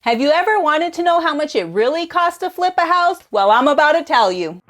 Have you ever wanted to know how much it really costs to flip a house? Well, I'm about to tell you.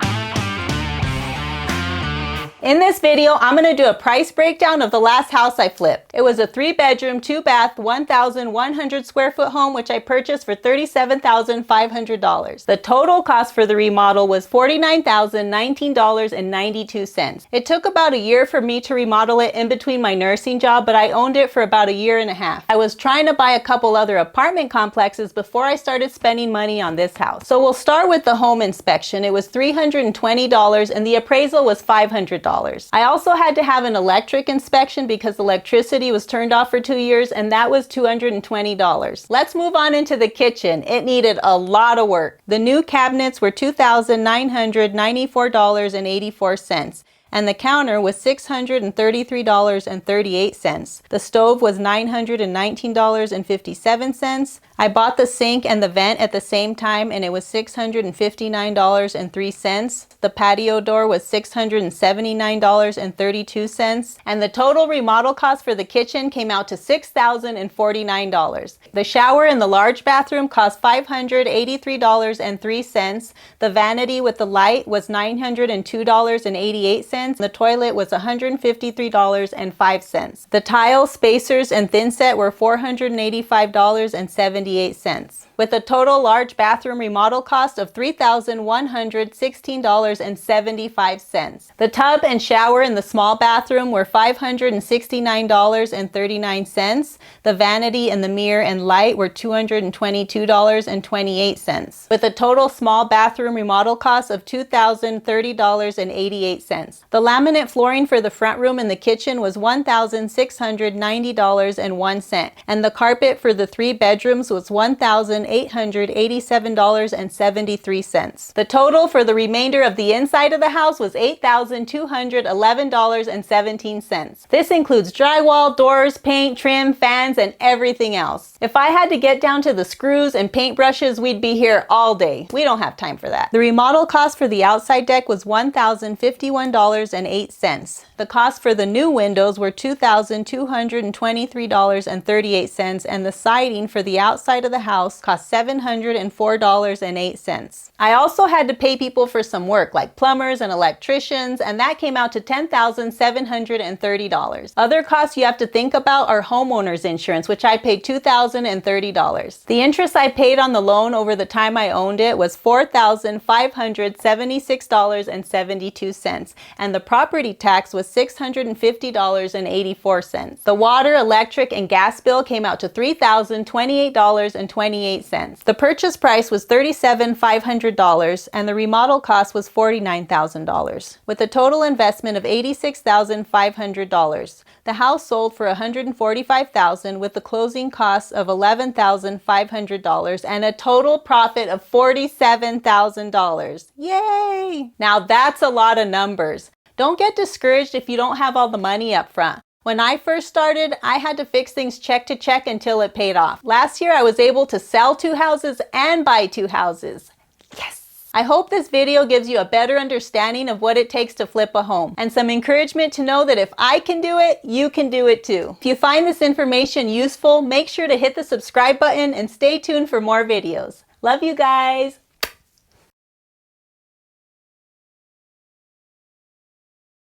In this video, I'm going to do a price breakdown of the last house I flipped. It was a 3-bedroom, 2-bath, 1,100 square foot home, which I purchased for $37,500. The total cost for the remodel was $49,019.92. It took about a year for me to remodel it in between my nursing job, but I owned it for about a year and a half. I was trying to buy a couple other apartment complexes before I started spending money on this house. So we'll start with the home inspection. It was $320 and the appraisal was $500. I also had to have an electric inspection because electricity was turned off for 2 years, and that was $220. Let's move on into the kitchen. It needed a lot of work. The new cabinets were $2,994.84. And the counter was $633.38. The stove was $919.57. I bought the sink and the vent at the same time, and it was $659.03. The patio door was $679.32. And the total remodel cost for the kitchen came out to $6,049. The shower in the large bathroom cost $583.03. The vanity with the light was $902.88. The toilet was $153.05. The tile, spacers, and thinset were $485.78. With a total large bathroom remodel cost of $3,116.75. The tub and shower in the small bathroom were $569.39. The vanity and the mirror and light were $222.28. With a total small bathroom remodel cost of $2,030.88. The laminate flooring for the front room and the kitchen was $1,690.01. And the carpet for the 3 bedrooms was $1,887.73. The total for the remainder of the inside of the house was $8,211.17. This includes drywall, doors, paint, trim, fans, and everything else. If I had to get down to the screws and paintbrushes, we'd be here all day. We don't have time for that. The remodel cost for the outside deck was $1,051.08. The cost for the new windows were $2,223.38, and the siding for the outside of the house cost $704.08. I also had to pay people for some work, like plumbers and electricians, and that came out to $10,730. Other costs you have to think about are homeowners insurance, which I paid $2,030. The interest I paid on the loan over the time I owned it was $4,576.72, and the property tax was $650.84. The water, electric, and gas bill came out to $3,028.28. The purchase price was $37,500 and the remodel cost was $49,000, with a total investment of $86,500. The house sold for $145,000 with the closing costs of $11,500 and a total profit of $47,000. Yay! Now that's a lot of numbers. Don't get discouraged if you don't have all the money up front. When I first started, I had to fix things check to check until it paid off. Last year, I was able to sell 2 houses and buy 2 houses. Yes! I hope this video gives you a better understanding of what it takes to flip a home and some encouragement to know that if I can do it, you can do it too. If you find this information useful, make sure to hit the subscribe button and stay tuned for more videos. Love you guys!